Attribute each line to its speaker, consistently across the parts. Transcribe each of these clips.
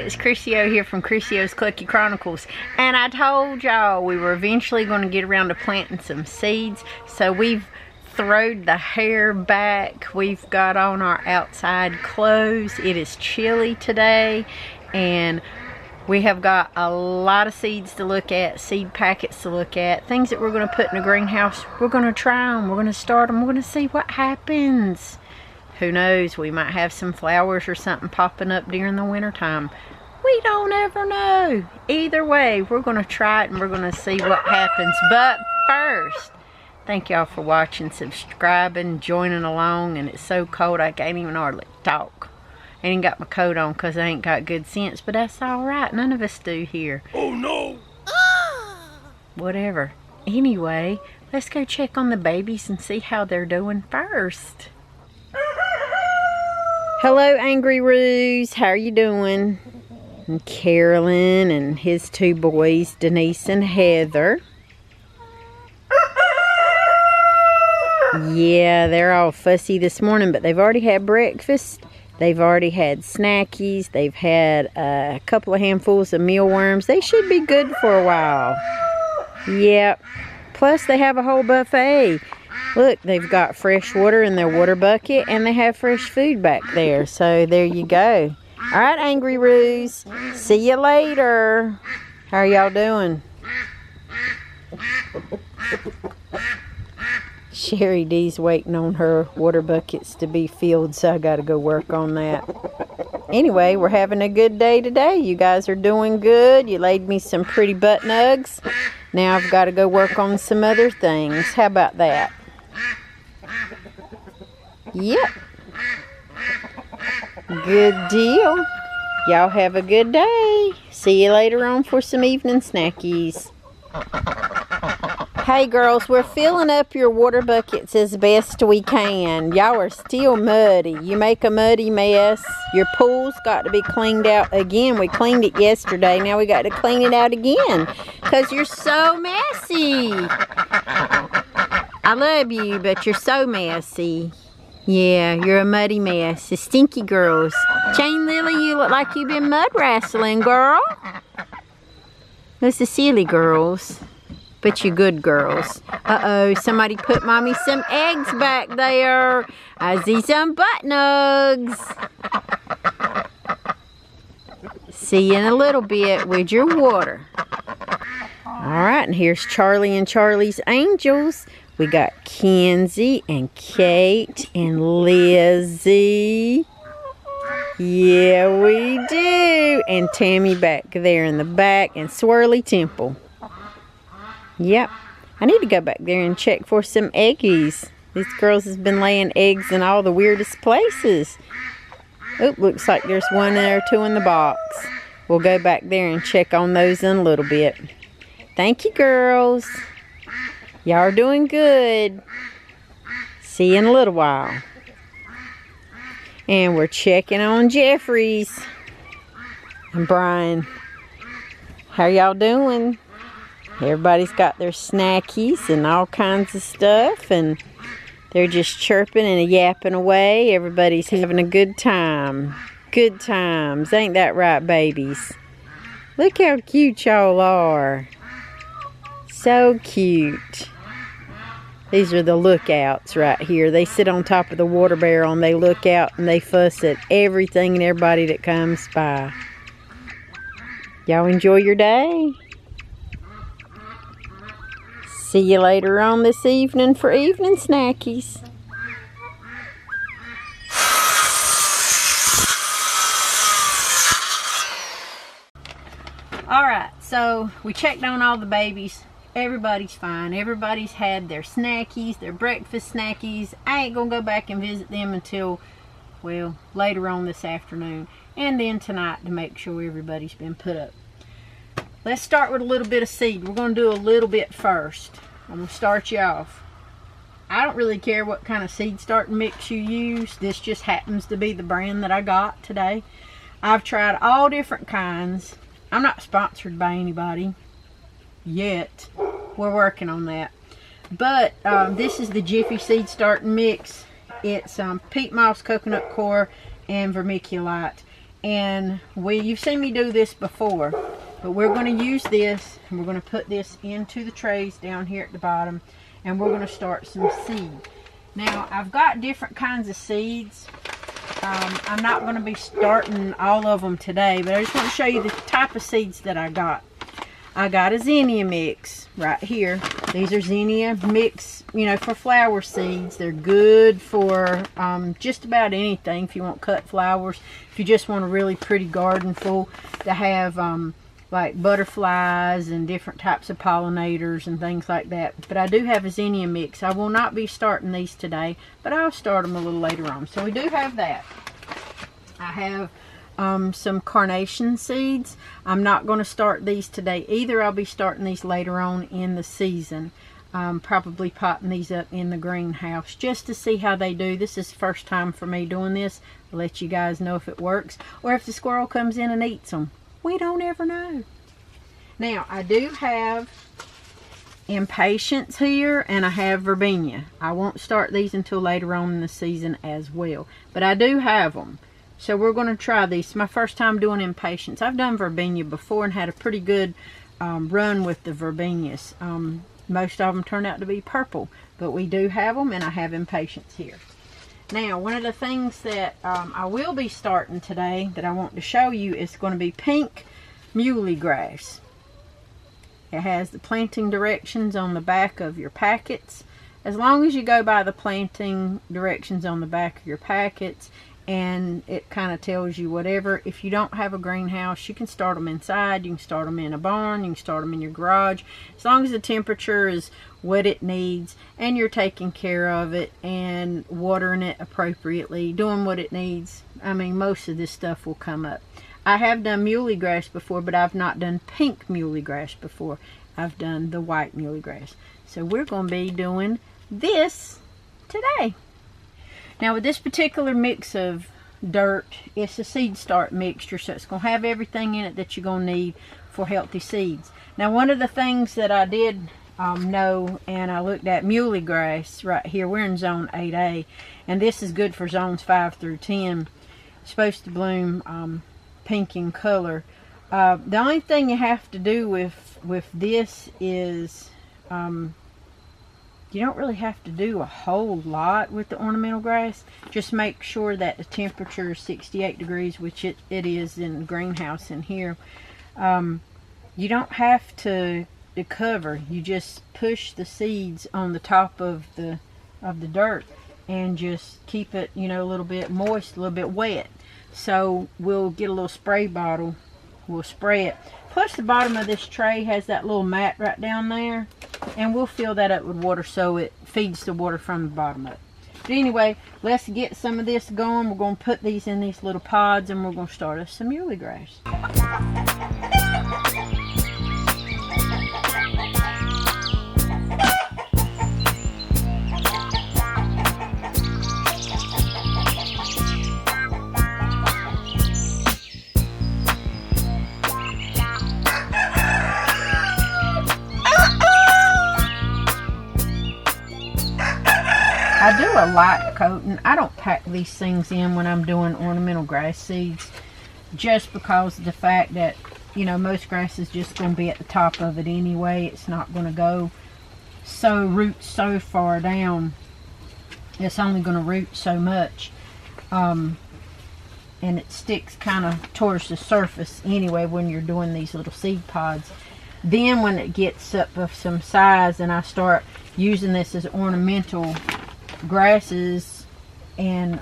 Speaker 1: it's Chrissy-O here from Chrissy-O's Clucky Chronicles, and I told y'all we were eventually going to get around to planting some seeds, so we've throwed the hair back. We've got on our outside clothes. It is chilly today, and we have got a lot of seeds to look at, seed packets to look at, things that we're going to put in the greenhouse. We're going to try them, we're going to start them, we're going to see what happens. Who knows, we might have some flowers or something popping up during the winter time. We don't ever know. Either way, we're going to try it and we're going to see what happens. But first, thank y'all for watching, subscribing, joining along. And it's so cold I can't even hardly talk. I ain't got my coat on because I ain't got good sense, but that's alright. None of us do here.
Speaker 2: Oh no!
Speaker 1: Whatever. Anyway, let's go check on the babies and see how they're doing first. Hello, Angry Ruse. How are you doing? And Carolyn and his two boys, Denise and Heather. Yeah, they're all fussy this morning, but they've already had breakfast. They've already had snackies. They've had a couple of handfuls of mealworms. They should be good for a while. Yep. Plus, they have a whole buffet. Look, they've got fresh water in their water bucket, and they have fresh food back there. So, there you go. All right, Angry Ruse. See you later. How are y'all doing? Sherry D's waiting on her water buckets to be filled, so I got to go work on that. Anyway, we're having a good day today. You guys are doing good. You laid me some pretty butt nugs. Now I've got to go work on some other things. How about that? Yep. Good deal. Y'all have a good day. See you later on for some evening snackies. Hey girls, we're filling up your water buckets as best we can. Y'all are still muddy. You make a muddy mess. Your pool's got to be cleaned out again. We cleaned it yesterday. Now we got to clean it out again because you're so messy. I love you, but you're so messy. Yeah, you're a muddy mess. The stinky girls. Jane Lily, you look like you've been mud wrestling, girl. Those are silly girls. But you good girls. Uh-oh, somebody put Mommy some eggs back there. I see some butt nugs. See you in a little bit with your water. Alright, and here's Charlie and Charlie's angels. We got Kenzie and Kate and Lizzie. Yeah, we do. And Tammy back there in the back and Swirly Temple. Yep, I need to go back there and check for some eggies. These girls has been laying eggs in all the weirdest places. Oop, looks like there's one or two in the box. We'll go back there and check on those in a little bit. Thank you, girls. Y'all are doing good. See you in a little while. And we're checking on Jeffries and Brian. How y'all doing? Everybody's got their snackies and all kinds of stuff, and they're just chirping and yapping away. Everybody's having a good time. Good times. Ain't that right, babies? Look how cute y'all are. So cute. These are the lookouts right here. They sit on top of the water barrel and they look out and they fuss at everything and everybody that comes by. Y'all enjoy your day. See you later on this evening for evening snackies. Alright, so we checked on all the babies. Everybody's fine. Everybody's had their snackies, their breakfast snackies. I ain't going to go back and visit them until, well, later on this afternoon. And then tonight to make sure everybody's been put up. Let's start with a little bit of seed. We're going to do a little bit first. I'm going to start you off. I don't really care what kind of seed starting mix you use. This just happens to be the brand that I got today. I've tried all different kinds. I'm not sponsored by anybody yet. We're working on that. But this is the Jiffy Seed Starting Mix. It's peat moss, coconut coir, and vermiculite. And you've seen me do this before, but we're going to use this, and we're going to put this into the trays down here at the bottom, and we're going to start some seed. Now, I've got different kinds of seeds. I'm not going to be starting all of them today, but I just want to show you the type of seeds that I got. I got a zinnia mix right here. These are zinnia mix, you know, for flower seeds. They're good for just about anything. If you want cut flowers, if you just want a really pretty garden full to have like butterflies and different types of pollinators and things like that. But I do have a zinnia mix. I will not be starting these today, but I'll start them a little later on. So we do have that. I have some carnation seeds. I'm not going to start these today either. I'll be starting these later on in the season. Probably potting these up in the greenhouse just to see how they do. This is the first time for me doing this. I'll let you guys know if it works or if the squirrel comes in and eats them. We don't ever know. Now, I do have impatiens here, and I have verbena. I won't start these until later on in the season as well, but I do have them. So we're going to try these. It's my first time doing impatiens. I've done verbena before and had a pretty good run with the verbenas. Most of them turn out to be purple, but we do have them, and I have impatiens here. Now, one of the things that I will be starting today that I want to show you is going to be pink muley grass. It has the planting directions on the back of your packets. As long as you go by the planting directions on the back of your packets, and it kind of tells you whatever. If you don't have a greenhouse, you can start them inside, you can start them in a barn, you can start them in your garage. As long as the temperature is what it needs and you're taking care of it and watering it appropriately, doing what it needs, I mean, most of this stuff will come up. I have done muley grass before, but I've not done pink muley grass before. I've done the white muley grass. So we're going to be doing this today. Now, with this particular mix of dirt, it's a seed start mixture, so it's going to have everything in it that you're going to need for healthy seeds. Now, one of the things that I did know, and I looked at muley grass right here. We're in zone 8A, and this is good for zones 5 through 10. It's supposed to bloom pink in color. The only thing you have to do with this is you don't really have to do a whole lot with the ornamental grass. Just make sure that the temperature is 68 degrees, which it is in the greenhouse in here. You don't have to cover. You just push the seeds on the top of the dirt and just keep it, you know, a little bit moist, a little bit wet. So we'll get a little spray bottle. We'll spray it. Plus the bottom of this tray has that little mat right down there, and we'll fill that up with water so it feeds the water from the bottom of it. But anyway, let's get some of this going. We're going to put these in these little pods, and we're going to start us some muley grass. I do a light coating. I don't pack these things in when I'm doing ornamental grass seeds, just because of the fact that, you know, most grass is just going to be at the top of it anyway. It's not going to go root so far down. It's only going to root so much, and it sticks kind of towards the surface anyway when you're doing these little seed pods. Then when it gets up of some size and I start using this as ornamental grasses and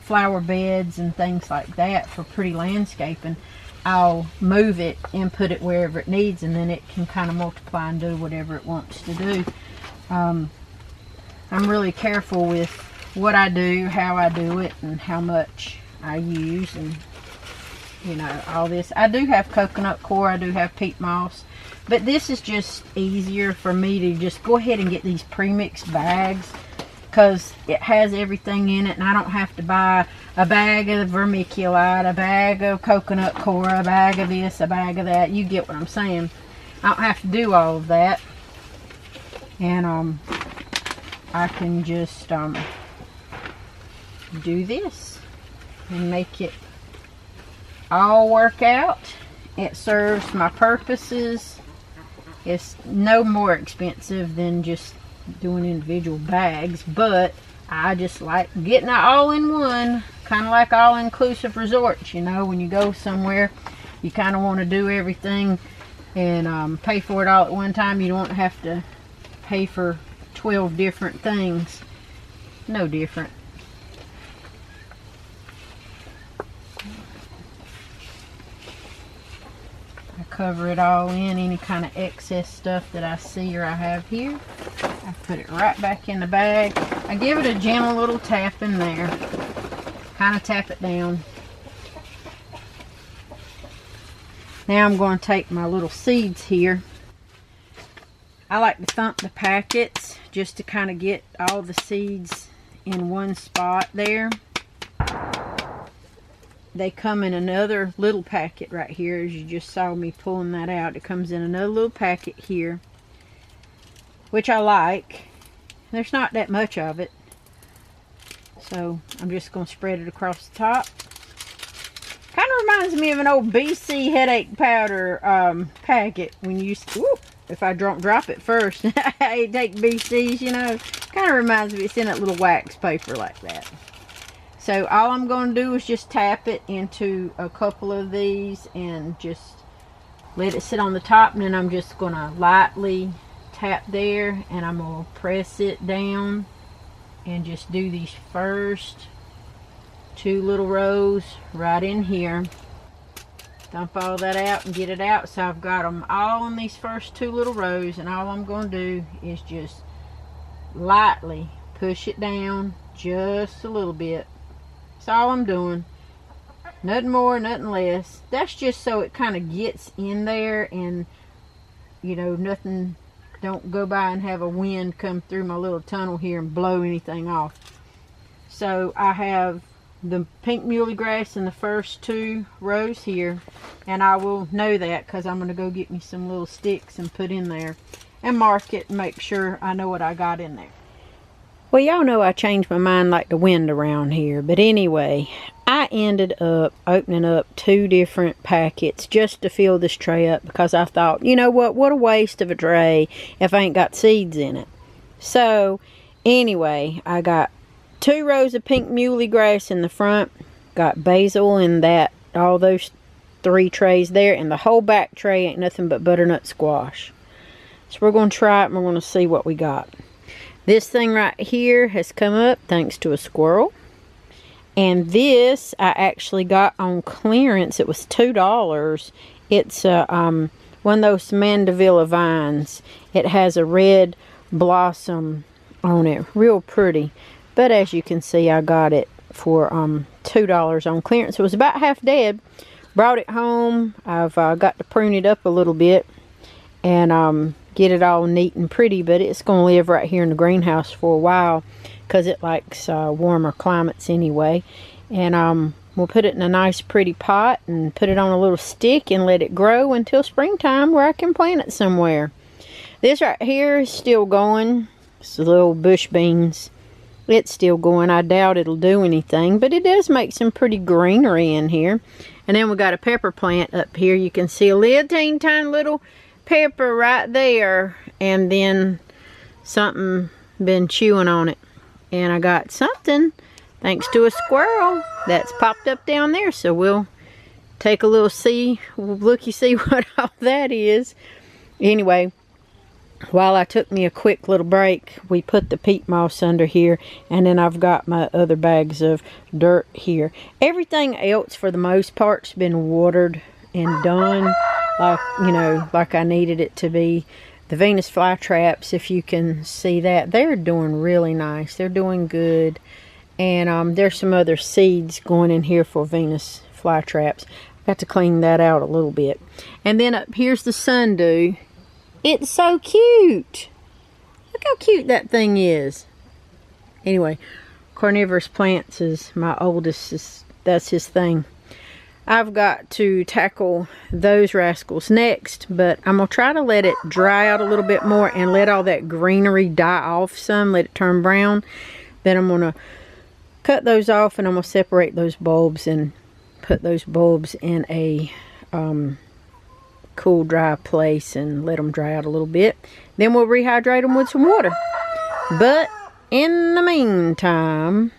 Speaker 1: flower beds and things like that for pretty landscaping, I'll move it and put it wherever it needs, and then it can kind of multiply and do whatever it wants to do. I'm really careful with what I do, how I do it, and how much I use, and you know, all this. I do have coconut coir, I do have peat moss, but this is just easier for me to just go ahead and get these pre-mixed bags, because it has everything in it, and I don't have to buy a bag of vermiculite, a bag of coconut coir, a bag of this, a bag of that. You get what I'm saying. I don't have to do all of that, and I can just do this and make it all work out. It serves my purposes. It's no more expensive than just doing individual bags, but I just like getting it all in one, kind of like all-inclusive resorts. You know, when you go somewhere, you kind of want to do everything and pay for it all at one time. You don't have to pay for 12 different things. No different. I cover it all in, any kind of excess stuff that I see or I have here. I put it right back in the bag. I give it a gentle little tap in there. Kind of tap it down. Now I'm going to take my little seeds here. I like to thump the packets just to kind of get all the seeds in one spot there. They come in another little packet right here, as you just saw me pulling that out. It comes in another little packet here, which I like. There's not that much of it, so I'm just going to spread it across the top. Kind of reminds me of an old BC headache powder packet. When you used to, whoop, if I don't drop it first, I take BCs, you know. Kind of reminds me, it's in that little wax paper like that. So all I'm going to do is just tap it into a couple of these and just let it sit on the top, and then I'm just going to lightly tap there, and I'm going to press it down and just do these first 2 little rows right in here. Dump all that out and get it out. So I've got them all in these first 2 little rows, and all I'm going to do is just lightly push it down just a little bit. That's all I'm doing. Nothing more, nothing less. That's just so it kind of gets in there, and you know, nothing, don't go by and have a wind come through my little tunnel here and blow anything off. So I have the pink muley grass in the first 2 rows here, and I will know that because I'm going to go get me some little sticks and put in there and mark it and make sure I know what I got in there. Well, y'all know I changed my mind like the wind around here, but anyway, I ended up opening up 2 different packets just to fill this tray up, because I thought, you know what a waste of a tray if I ain't got seeds in it. So anyway, I got 2 rows of pink muley grass in the front, got basil in that, all those 3 trays there, and the whole back tray ain't nothing but butternut squash. So we're going to try it and we're going to see what we got. This thing right here has come up thanks to a squirrel. And this I actually got on clearance. It was $2. It's one of those Mandevilla vines. It has a red blossom on it. Real pretty. But as you can see, I got it for $2 on clearance. It was about half dead. Brought it home. I've got to prune it up a little bit and get it all neat and pretty, but it's going to live right here in the greenhouse for a while because it likes warmer climates anyway. And we'll put it in a nice pretty pot and put it on a little stick and let it grow until springtime where I can plant it somewhere. This right here is still going. It's the little bush beans. It's still going. I doubt it'll do anything, but it does make some pretty greenery in here. And then we got a pepper plant up here. You can see a little tiny little pepper right there, and then something been chewing on it, and I got something thanks to a squirrel that's popped up down there. So we'll take a little looky see what all that is. Anyway, while I took me a quick little break, we put the peat moss under here, and then I've got my other bags of dirt here. Everything else for the most part's been watered and done like, you know, like I needed it to be. The Venus flytraps, if you can see that, they're doing really nice. They're doing good. And there's some other seeds going in here for Venus flytraps. Got to clean that out a little bit. And then up here's the sundew. It's so cute. Look how cute that thing is. Anyway, carnivorous plants is my oldest. That's his thing. I've got to tackle those rascals next, but I'm going to try to let it dry out a little bit more and let all that greenery die off some, let it turn brown. Then I'm going to cut those off, and I'm going to separate those bulbs and put those bulbs in a cool, dry place and let them dry out a little bit. Then we'll rehydrate them with some water. But in the meantime,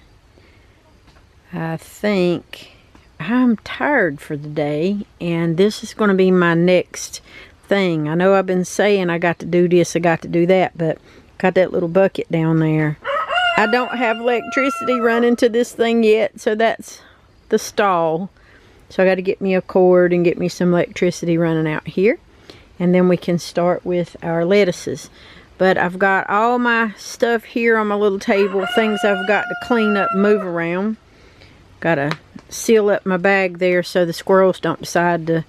Speaker 1: I think I'm tired for the day, and this is going to be my next thing. I know I've been saying I got to do this, I got to do that, but got that little bucket down there. I don't have electricity running to this thing yet, so that's the stall. So I got to get me a cord and get me some electricity running out here, and then we can start with our lettuces. But I've got all my stuff here on my little table, things I've got to clean up, move around. Got to seal up my bag there so the squirrels don't decide to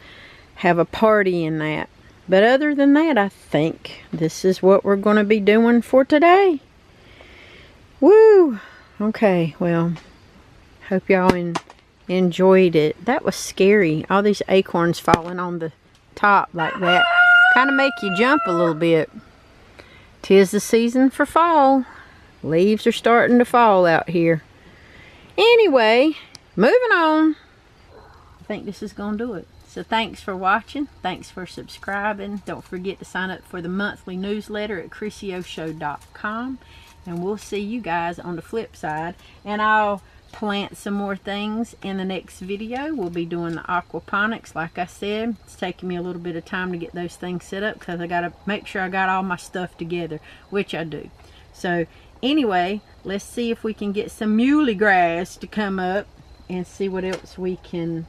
Speaker 1: have a party in that. But other than that, I think this is what we're going to be doing for today. Woo! Okay, well, hope y'all enjoyed it. That was scary. All these acorns falling on the top like that kind of make you jump a little bit. 'Tis the season for fall. Leaves are starting to fall out here. Anyway, moving on. I think this is going to do it. So thanks for watching. Thanks for subscribing. Don't forget to sign up for the monthly newsletter at ChroniclesShow.com. And we'll see you guys on the flip side. And I'll plant some more things in the next video. We'll be doing the aquaponics. Like I said, it's taking me a little bit of time to get those things set up because I got to make sure I got all my stuff together, which I do. So anyway, let's see if we can get some muley grass to come up and see what else we can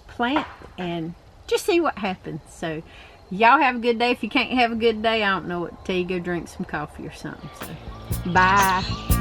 Speaker 1: plant and just see what happens. So y'all have a good day. If you can't have a good day, I don't know what to tell you. Go drink some coffee or something. So bye.